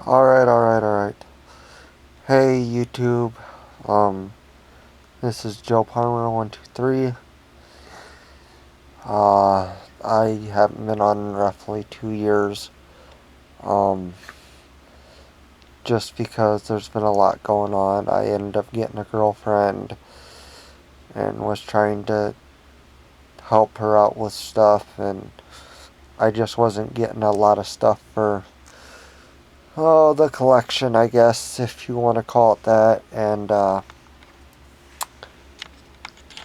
Alright. Hey YouTube, um, this is Joe Palmer 123. I haven't been on in roughly 2 years, um, just because there's been a lot going on. I ended up getting a girlfriend and was trying to help her out with stuff, and I just wasn't getting a lot of stuff for, the collection, I guess, if you want to call it that, and,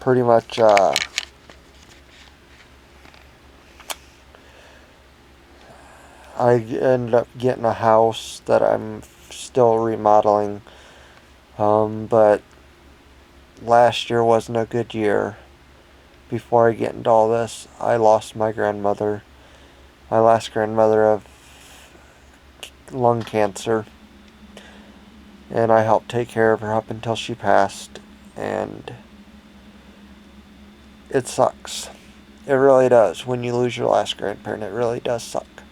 pretty much, I ended up getting a house that I'm still remodeling. But last year wasn't a good year. Before I get into all this, I lost my grandmother. My last grandmother of lung cancer. And I helped take care of her up until she passed. And it sucks. It really does. When you lose your last grandparent, it really does suck.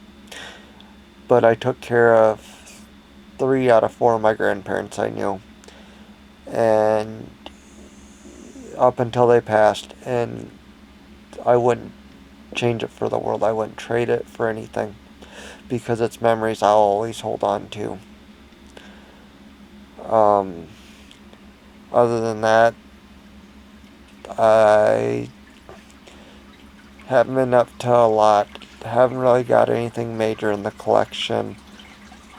But I took care of 3 out of 4 of my grandparents I knew. And up until they passed, and I wouldn't change it for the world. I wouldn't trade it for anything, because it's memories I'll always hold on to. Other than that, I haven't been up to a lot. Haven't really got anything major in the collection.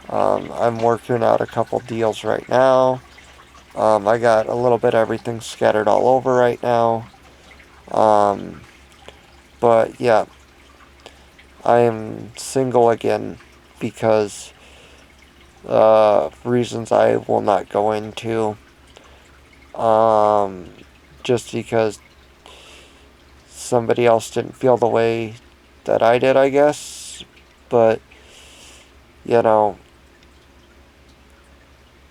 I'm working out a couple deals right now. I got a little bit of everything scattered all over right now. But yeah, I am single again because reasons I will not go into. Just because somebody else didn't feel the way that I did, I guess. But, you know,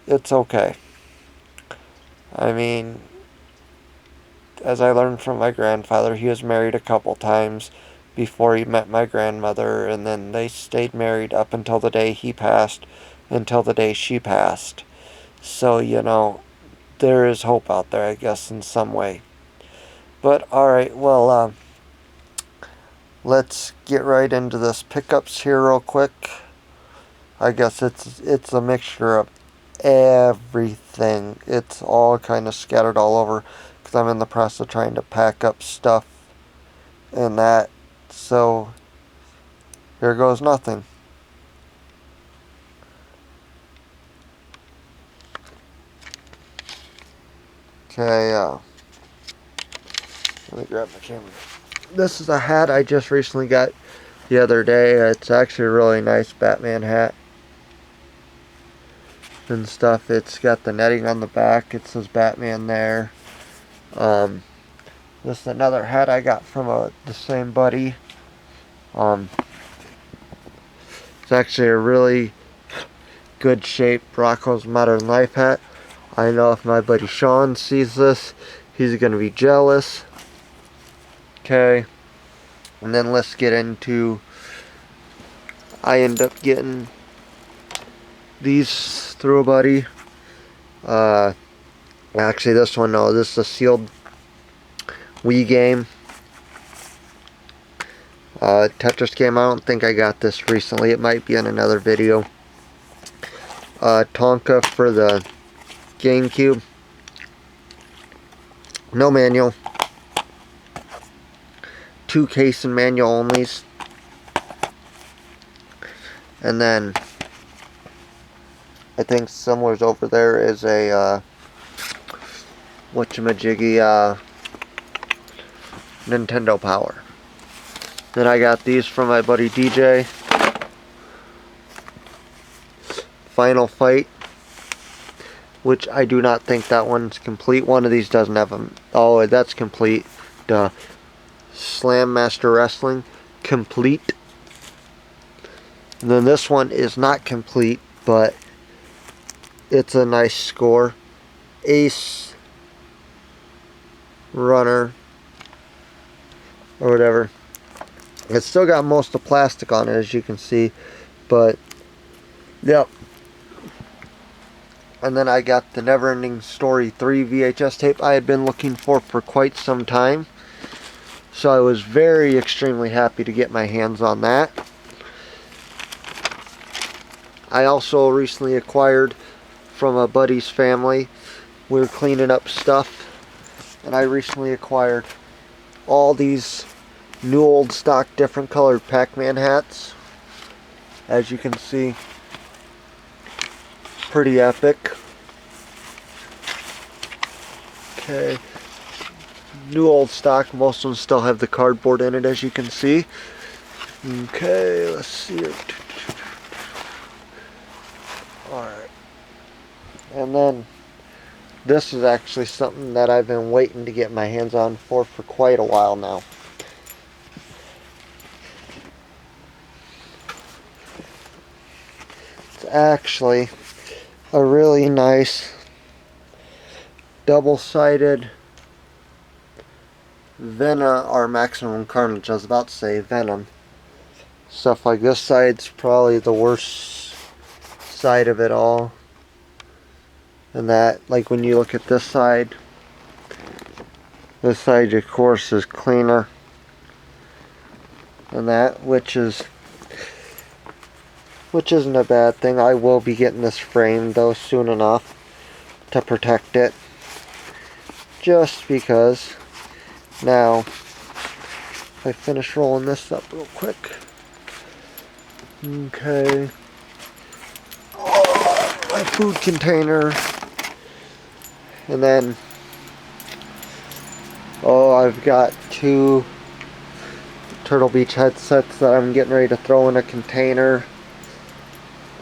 it's okay. I mean, as I learned from my grandfather, he was married a couple times before he met my grandmother, and then they stayed married up until the day he passed, until the day she passed. So, there is hope out there, I guess, in some way. But, alright, well, let's get right into this pickups here real quick. I guess it's a mixture of everything. It's all kind of scattered all over, because I'm in the process of trying to pack up stuff and that. So, here goes nothing. Okay, let me grab my camera. This is a hat I just recently got the other day. It's actually a really nice Batman hat and stuff. It's got the netting on the back. It says Batman there. This is another hat I got from the same buddy. It's actually a really good shape Rocco's Modern Life hat. I know if my buddy Sean sees this, he's gonna be jealous. Okay, and then let's get into, I end up getting these through a buddy. Actually this one, no, this is a sealed Wii game. Tetris game. I don't think I got this recently. It might be in another video. Tonka for the GameCube. No manual. 2 case and manual onlys. And then I think somewhere's over there is a whatchamajiggy, Nintendo Power. Then I got these from my buddy DJ. Final Fight, which I do not think that one's complete. One of these doesn't have them. Oh, that's complete. Duh. Slam Master Wrestling, complete. And then this one is not complete, but it's a nice score. Ace Runner, or whatever. It's still got most of the plastic on it, as you can see, but yep, And then I got the Neverending Story 3 VHS tape I had been looking for quite some time. So I was very extremely happy to get my hands on that. I also recently acquired from a buddy's family. We were cleaning up stuff, and I recently acquired all these new old stock different colored Pac-Man hats. As you can see, pretty epic. Okay, new old stock. Most of them still have the cardboard in it, as you can see. Okay, let's see here. Alright. And then this is actually something that I've been waiting to get my hands on for quite a while now. It's actually a really nice double-sided Venom, or Maximum Carnage. I was about to say Venom. Stuff like this side's probably the worst side of it all. And that, like when you look at this side of course is cleaner. And that, which isn't a bad thing. I will be getting this framed though soon enough to protect it. Just because. Now, if I finish rolling this up real quick. Okay. Oh, my food container. And then, I've got 2 Turtle Beach headsets that I'm getting ready to throw in a container.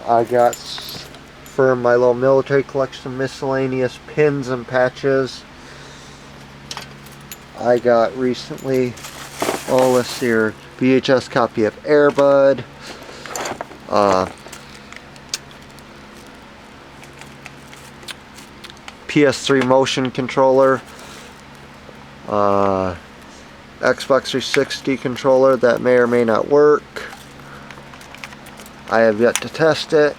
I got, for my little military collection, miscellaneous pins and patches. I got recently, let's see here, VHS copy of Air Bud. PS3 motion controller, Xbox 360 controller that may or may not work. I have yet to test it.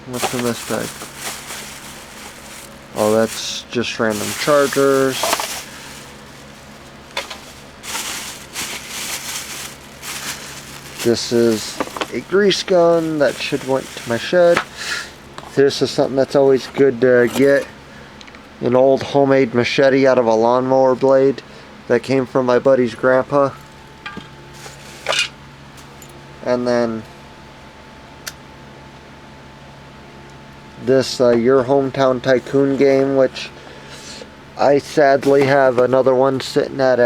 What's in this bag? Oh, that's just random chargers. This is a grease gun that should went to my shed. This is something that's always good to get. An old homemade machete out of a lawnmower blade that came from my buddy's grandpa. And then this Your Hometown Tycoon game, which I sadly have another one sitting at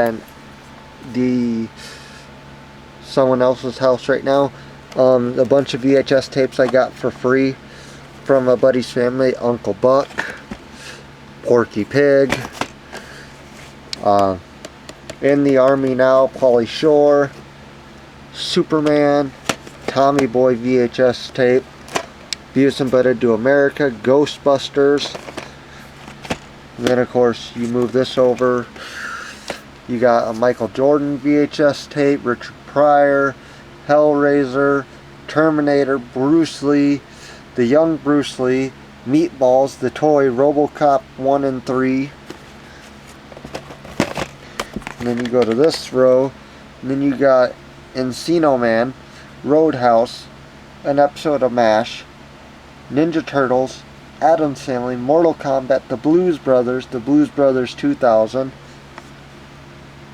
someone else's house right now. A bunch of VHS tapes I got for free from a buddy's family. Uncle Buck, Porky Pig, In the Army Now, Pauly Shore, Superman, Tommy Boy VHS tape, Beavis and Butthead Do America, Ghostbusters. And then of course you move this over, you got a Michael Jordan VHS tape, Richard Pryor, Hellraiser, Terminator, Bruce Lee, The Young Bruce Lee, Meatballs, The Toy, RoboCop 1 and 3. And then you go to this row, and then you got Encino Man, Roadhouse, an episode of MASH, Ninja Turtles, Addams Family, Mortal Kombat, The Blues Brothers 2000,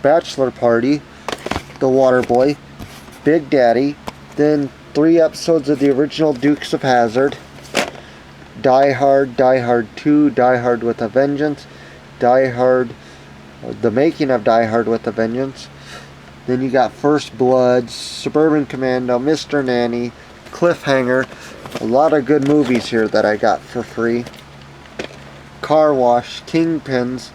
Bachelor Party, The Waterboy, Big Daddy, then 3 episodes of the original Dukes of Hazzard, Die Hard, Die Hard 2, Die Hard with a Vengeance, Die Hard, The Making of Die Hard with a Vengeance. Then you got First Blood, Suburban Commando, Mr. Nanny, Cliffhanger. A lot of good movies here that I got for free. Car Wash, Kingpins,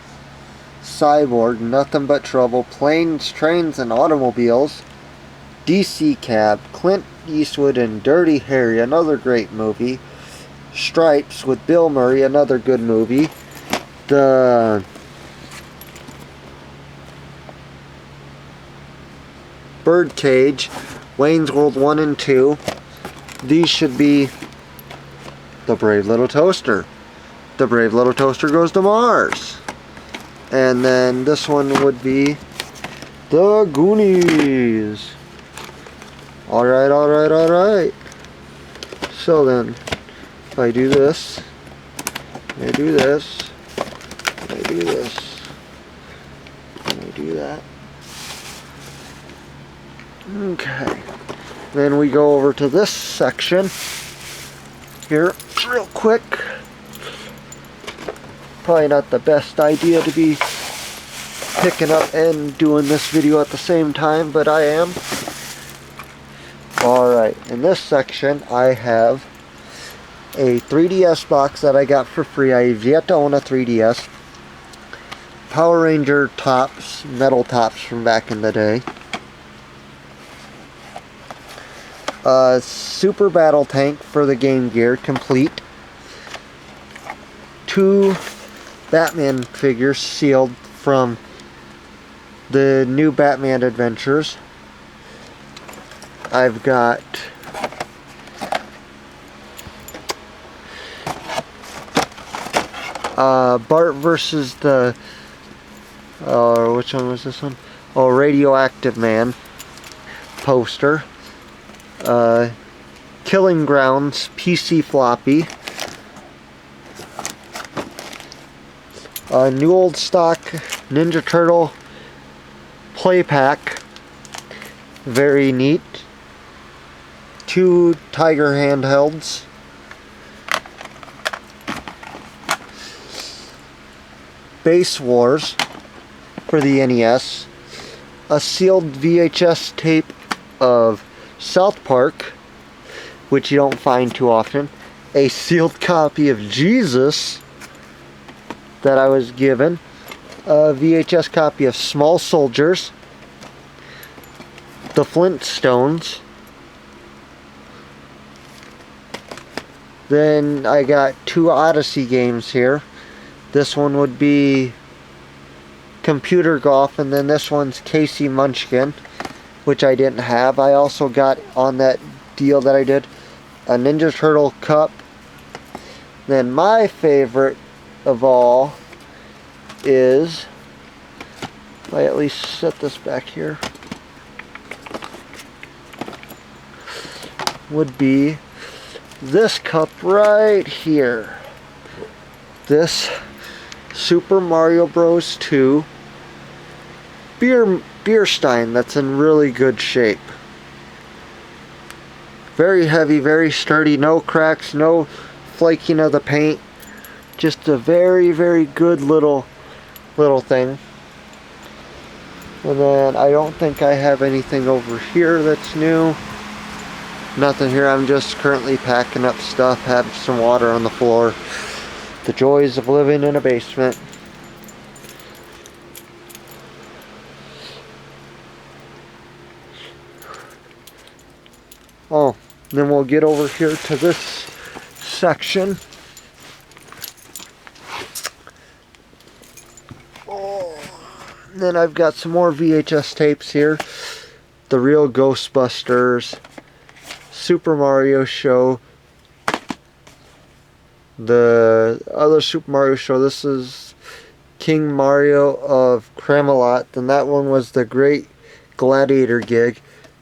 Cyborg, Nothing But Trouble, Planes, Trains, and Automobiles, DC Cab, Clint Eastwood and Dirty Harry, another great movie, Stripes with Bill Murray, another good movie, the Birdcage, Wayne's World 1 and 2. These should be The Brave Little Toaster. The Brave Little Toaster Goes to Mars. And then this one would be The Goonies. Alright, alright, alright. So then, if I do this, I do this, I do this, and I do that. Okay. Then we go over to this section here real quick. Probably not the best idea to be picking up and doing this video at the same time, but I am. Alright, in this section I have a 3DS box that I got for free. I have yet to own a 3DS. Power Ranger tops, metal tops from back in the day. Super Battle Tank for the Game Gear, complete. 2 Batman figures sealed from the new Batman Adventures. I've got Bart versus the which one was this one? Oh, Radioactive Man poster. Killing Grounds PC floppy. New old stock Ninja Turtle play pack. Very neat. 2 Tiger handhelds. Base Wars for the NES. A sealed VHS tape of South Park, which you don't find too often. A sealed copy of Jesus that I was given. A VHS copy of Small Soldiers. The Flintstones. Then I got 2 Odyssey games here. This one would be Computer Golf, and then this one's Casey Munchkin, which I didn't have. I also got, on that deal that I did, a Ninja Turtle cup. Then my favorite of all is, if I at least set this back here, would be this cup right here. This Super Mario Bros. 2 beer stein that's in really good shape. Very heavy, very sturdy, no cracks, no flaking of the paint. Just a very, very good little thing. And then I don't think I have anything over here that's new. Nothing here. I'm just currently packing up stuff, have some water on the floor. The joys of living in a basement. Oh, then we'll get over here to this section. Oh, then I've got some more VHS tapes here. The Real Ghostbusters, Super Mario Show, the other Super Mario Show. This is King Mario of Camelot. And that one was the Great Gladiator Gig,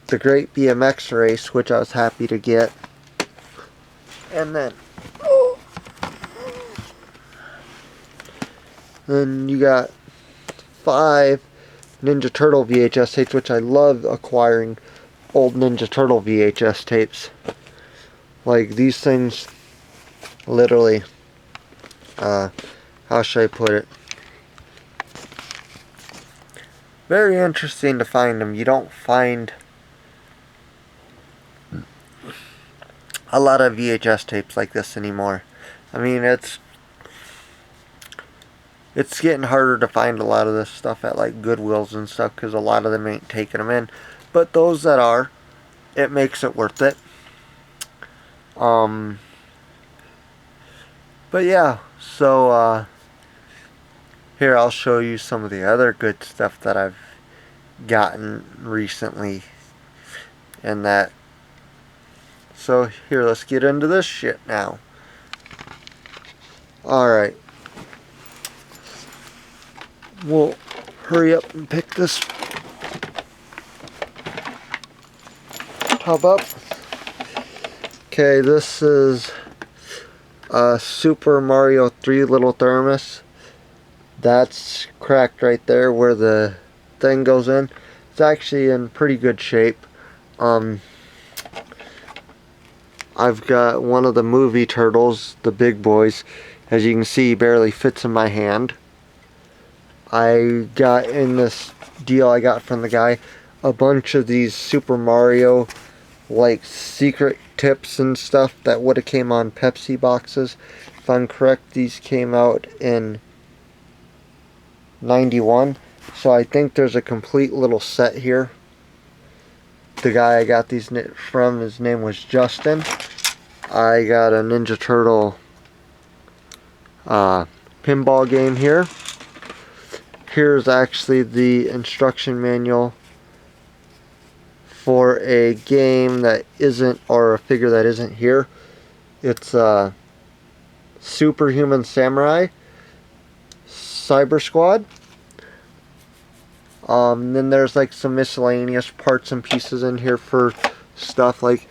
the Great BMX Race, which I was happy to get. And then you got 5 Ninja Turtle VHS tapes, which I love acquiring old Ninja Turtle VHS tapes. Like these things, literally, how should I put it? Very interesting to find them. You don't find a lot of VHS tapes like this anymore. I mean, it's getting harder to find a lot of this stuff at like Goodwills and stuff, because a lot of them ain't taking them in. But those that are, it makes it worth it. But yeah, so here I'll show you some of the other good stuff that I've gotten recently and that. So here, let's get into this shit now. Alright. We'll hurry up and pick this tub up. Okay, this is a Super Mario 3 little thermos. That's cracked right there where the thing goes in. It's actually in pretty good shape. I've got one of the movie turtles, the big boys. As you can see, he barely fits in my hand. I got in this deal I got from the guy a bunch of these Super Mario like secret tips and stuff that would have came on Pepsi boxes. If I'm correct, these came out in 91. So I think there's a complete little set here. The guy I got these from, his name was Justin. I got a Ninja Turtle pinball game here. Here's actually the instruction manual for a game that isn't, or a figure that isn't here. It's Superhuman Samurai Cyber Squad. Then there's like some miscellaneous parts and pieces in here for stuff. Like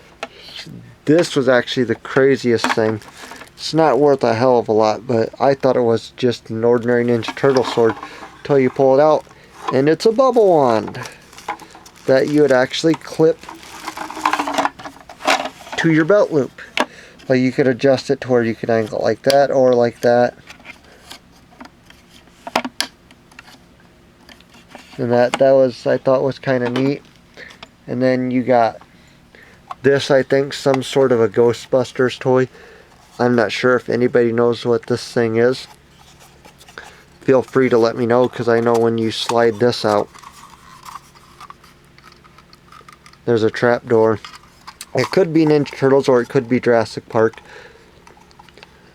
this was actually the craziest thing. It's not worth a hell of a lot, but I thought it was just an ordinary Ninja Turtle sword until you pull it out, and it's a bubble wand that you would actually clip to your belt loop. Like you could adjust it to where you could angle it like that or like that. And that was, I thought, was kind of neat. And then you got this, I think, some sort of a Ghostbusters toy. I'm not sure if anybody knows what this thing is. Feel free to let me know, because I know when you slide this out, there's a trap door. It could be Ninja Turtles or it could be Jurassic Park.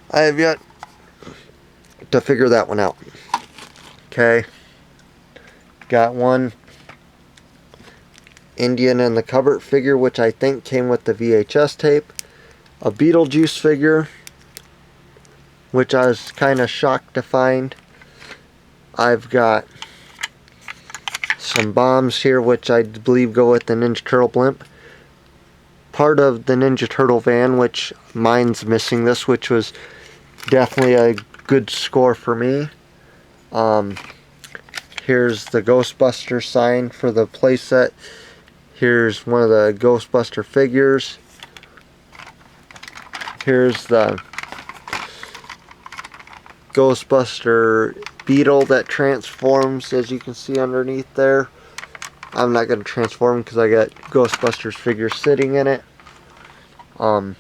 I have yet to figure that one out. Okay. Got one Indian in the cupboard figure, which I think came with the VHS tape. A Beetlejuice figure, which I was kind of shocked to find. I've got some bombs here, which I believe go with the Ninja Turtle blimp. Part of the Ninja Turtle van, which mine's missing this, which was definitely a good score for me. Here's the Ghostbuster sign for the playset. Here's one of the Ghostbuster figures. Here's the Ghostbuster beetle that transforms, as you can see underneath there. I'm not going to transform because I got Ghostbusters figures sitting in it. But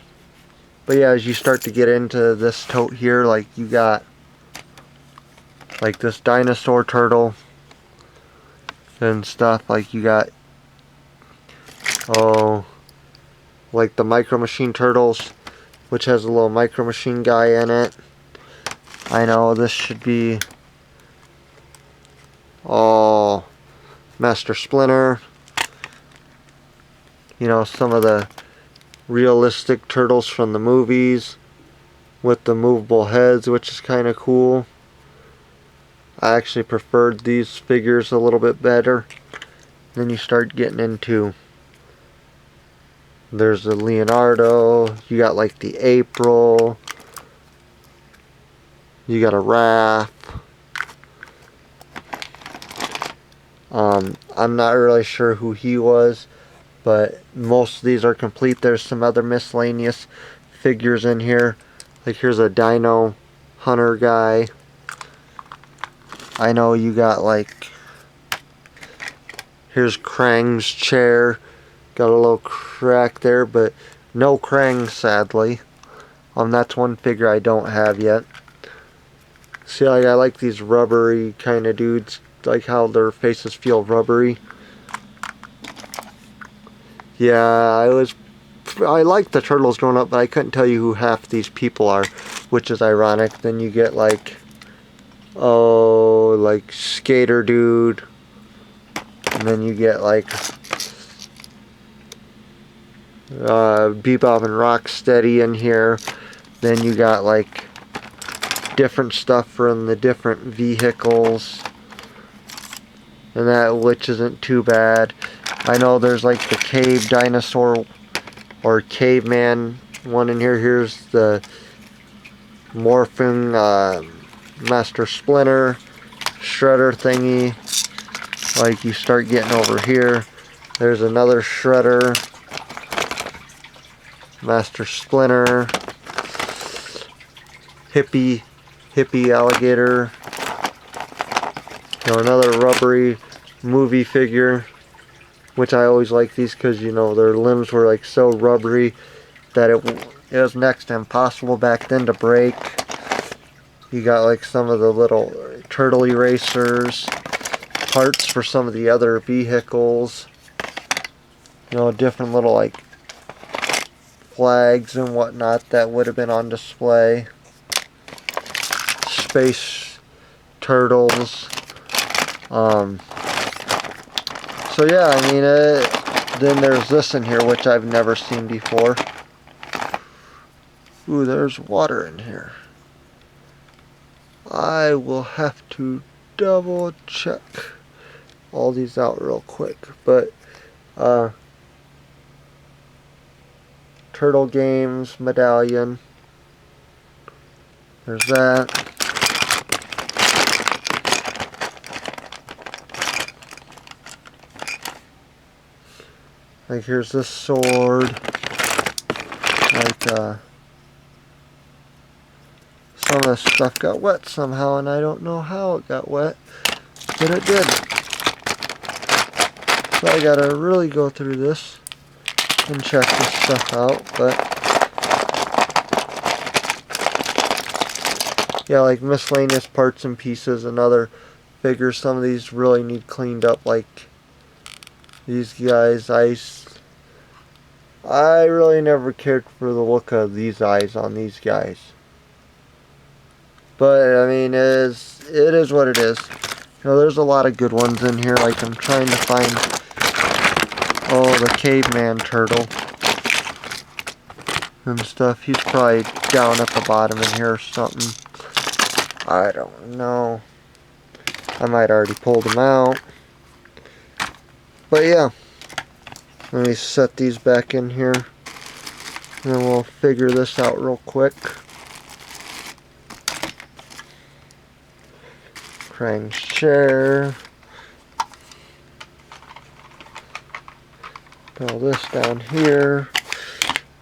yeah, as you start to get into this tote here, like you got like this dinosaur turtle and stuff. Like you got, oh, like the Micro Machine Turtles, which has a little Micro Machine guy in it. I know this should be, oh, Master Splinter. You know, some of the realistic turtles from the movies with the movable heads, which is kind of cool. I actually preferred these figures a little bit better. Then you start getting into, there's the Leonardo, you got like the April, you got a Raph. I'm not really sure who he was, but most of these are complete. There's some other miscellaneous figures in here. Like here's a Dino Hunter guy. I know you got like, here's Krang's chair. Got a little crack there, but no Krang, sadly. That's one figure I don't have yet. See, like, I like these rubbery kind of dudes, like how their faces feel rubbery. Yeah, I liked the Turtles growing up, but I couldn't tell you who half these people are, which is ironic. Then you get like, oh, like Skater Dude, and then you get like Bebop and Rocksteady in here. Then you got like different stuff from the different vehicles, and that, which isn't too bad. I know there's like the cave dinosaur or caveman one in here. Here's the morphing Master Splinter shredder thingy. Like, you start getting over here, there's another shredder, Master Splinter, hippie alligator, you know, another rubbery movie figure, which I always like these because, you know, their limbs were like so rubbery that it was next to impossible back then to break. You got like some of the little turtle erasers, parts for some of the other vehicles, you know, different little like flags and whatnot that would have been on display, space turtles. So yeah, I mean, then there's this in here which I've never seen before. Ooh, there's water in here. I will have to double check all these out real quick, but Turtle Games medallion, there's that. Like, here's this sword, like some of this stuff got wet somehow, and I don't know how it got wet, but it did. So I gotta really go through this and check this stuff out, but yeah, like miscellaneous parts and pieces and other figures. Some of these really need cleaned up, like these guys. I really never cared for the look of these eyes on these guys. But, I mean, it is what it is. You know, there's a lot of good ones in here. Like, I'm trying to find, oh, the caveman turtle and stuff. He's probably down at the bottom in here or something. I don't know. I might already pulled him out. But, yeah. Let me set these back in here, and then we'll figure this out real quick. Krang's chair. Put all this down here.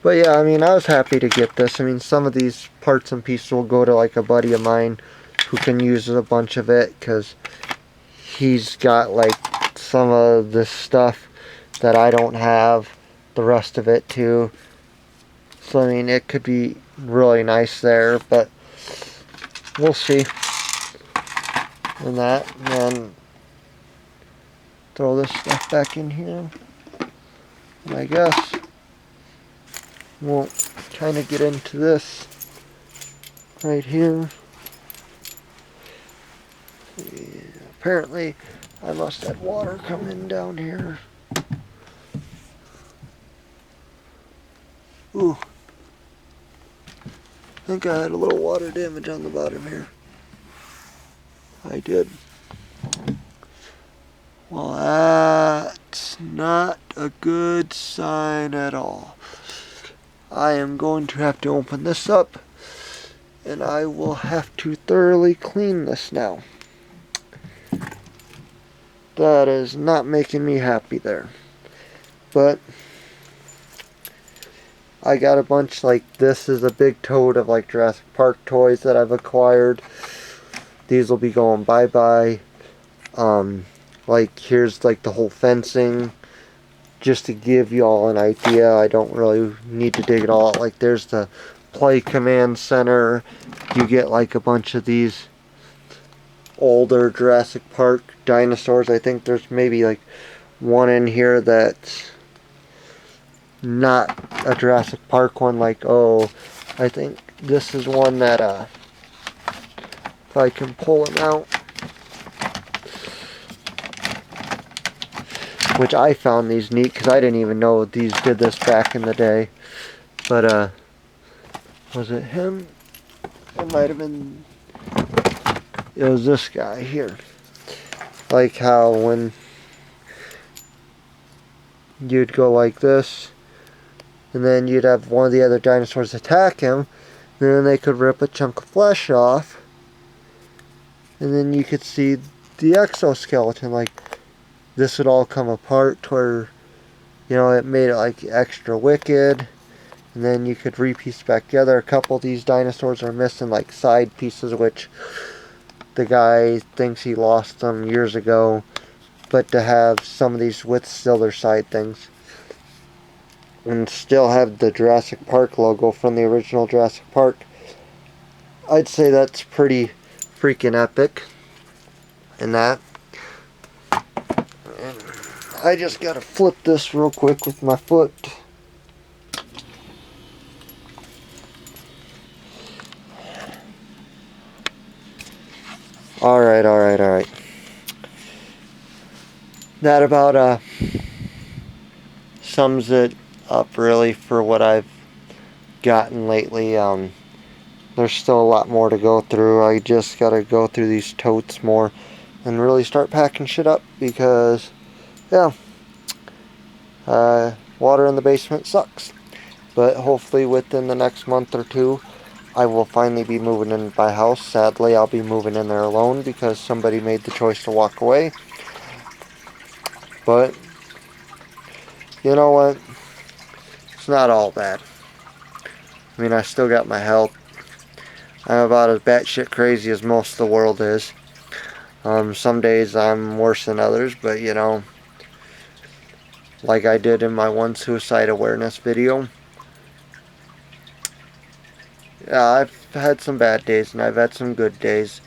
But yeah, I mean, I was happy to get this. I mean, some of these parts and pieces will go to like a buddy of mine who can use a bunch of it, because he's got like some of this stuff that I don't have, the rest of it too. So I mean, it could be really nice there, but we'll see. And that, and then throw this stuff back in here. And I guess we'll kind of get into this right here. Apparently, I must have water coming down here. Ooh, I think I had a little water damage on the bottom here. I did. Well, that's not a good sign at all. I am going to have to open this up, and I will have to thoroughly clean this now. That is not making me happy there. But I got a bunch, like this is a big tote of like Jurassic Park toys that I've acquired. These will be going bye-bye. Like here's like the whole fencing. Just to give y'all an idea, I don't really need to dig it all out. Like there's the Play Command Center. You get like a bunch of these older Jurassic Park dinosaurs. I think there's maybe like one in here that's not a Jurassic Park one, like, oh, I think this is one that, if I can pull him out, which I found these neat, because I didn't even know these did this back in the day, but, was it him? It might have been it was this guy here. Like how when you'd go like this, and then you'd have one of the other dinosaurs attack him, and then they could rip a chunk of flesh off, and then you could see the exoskeleton. Like, this would all come apart to where, you know, it made it like extra wicked, and then you could repiece back together. A couple of these dinosaurs are missing like side pieces, which the guy thinks he lost them years ago, but to have some of these with still their side things and still have the Jurassic Park logo from the original Jurassic Park, I'd say that's pretty freaking epic. And that, and I just gotta flip this real quick with my foot. Alright. That about sums it up really for what I've gotten lately. There's still a lot more to go through. I just gotta go through these totes more and really start packing shit up because, yeah, water in the basement sucks. But hopefully within the next month or two, I will finally be moving in my house. Sadly, I'll be moving in there alone because somebody made the choice to walk away. But, you know what? It's not all bad. I mean, I still got my health. I'm about as batshit crazy as most of the world is. Some days I'm worse than others, but you know, like I did in my one suicide awareness video, yeah, I've had some bad days and I've had some good days,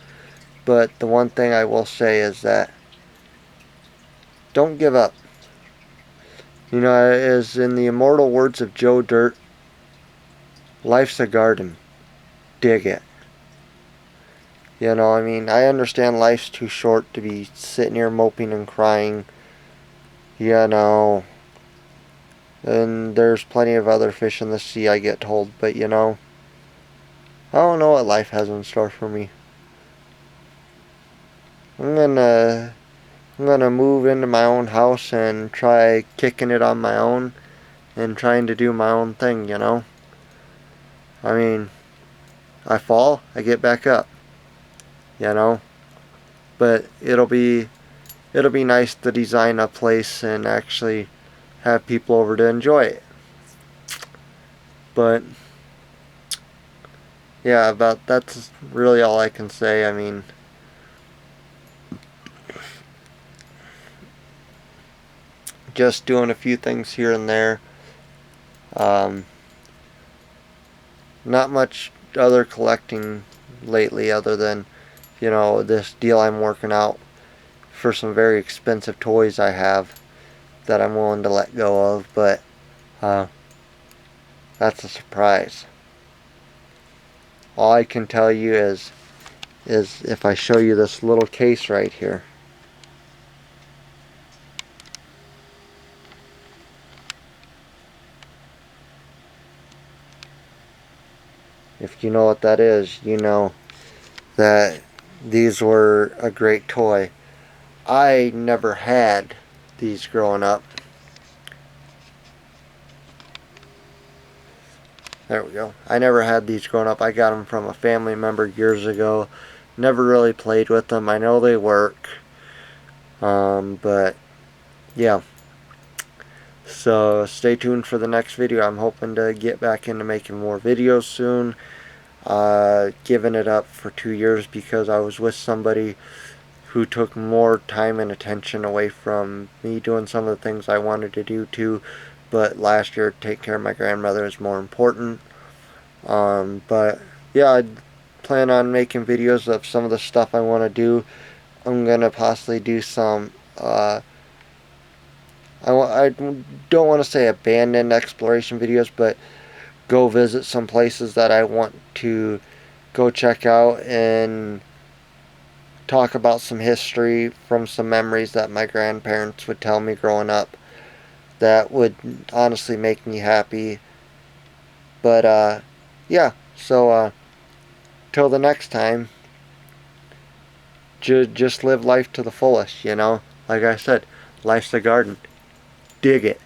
but the one thing I will say is that don't give up. You know, as in the immortal words of Joe Dirt, life's a garden. Dig it. You know, I mean, I understand life's too short to be sitting here moping and crying. You know, and there's plenty of other fish in the sea, I get told, but you know, I don't know what life has in store for me. I'm gonna move into my own house and try kicking it on my own and trying to do my own thing, you know? I mean, I fall, I get back up, you know? But it'll be nice to design a place and actually have people over to enjoy it. But yeah, that's really all I can say. I mean, just doing a few things here and there. Not much other collecting lately other than, you know, this deal I'm working out for some very expensive toys I have that I'm willing to let go of, but that's a surprise. All I can tell you is if I show you this little case right here. If you know what that is, you know that these were a great toy. I never had these growing up. There we go. I never had these growing up. I got them from a family member years ago. Never really played with them. I know they work. But yeah. So stay tuned for the next video. I'm hoping to get back into making more videos soon. Giving it up for 2 years because I was with somebody who took more time and attention away from me doing some of the things I wanted to do too. But last year, take care of my grandmother is more important. But yeah, I plan on making videos of some of the stuff I want to do. I'm gonna possibly do some I don't want to say abandoned exploration videos, but go visit some places that I want to go check out and talk about some history from some memories that my grandparents would tell me growing up that would honestly make me happy. But yeah, so till the next time, just live life to the fullest, you know? Like I said, life's a garden. Dig it.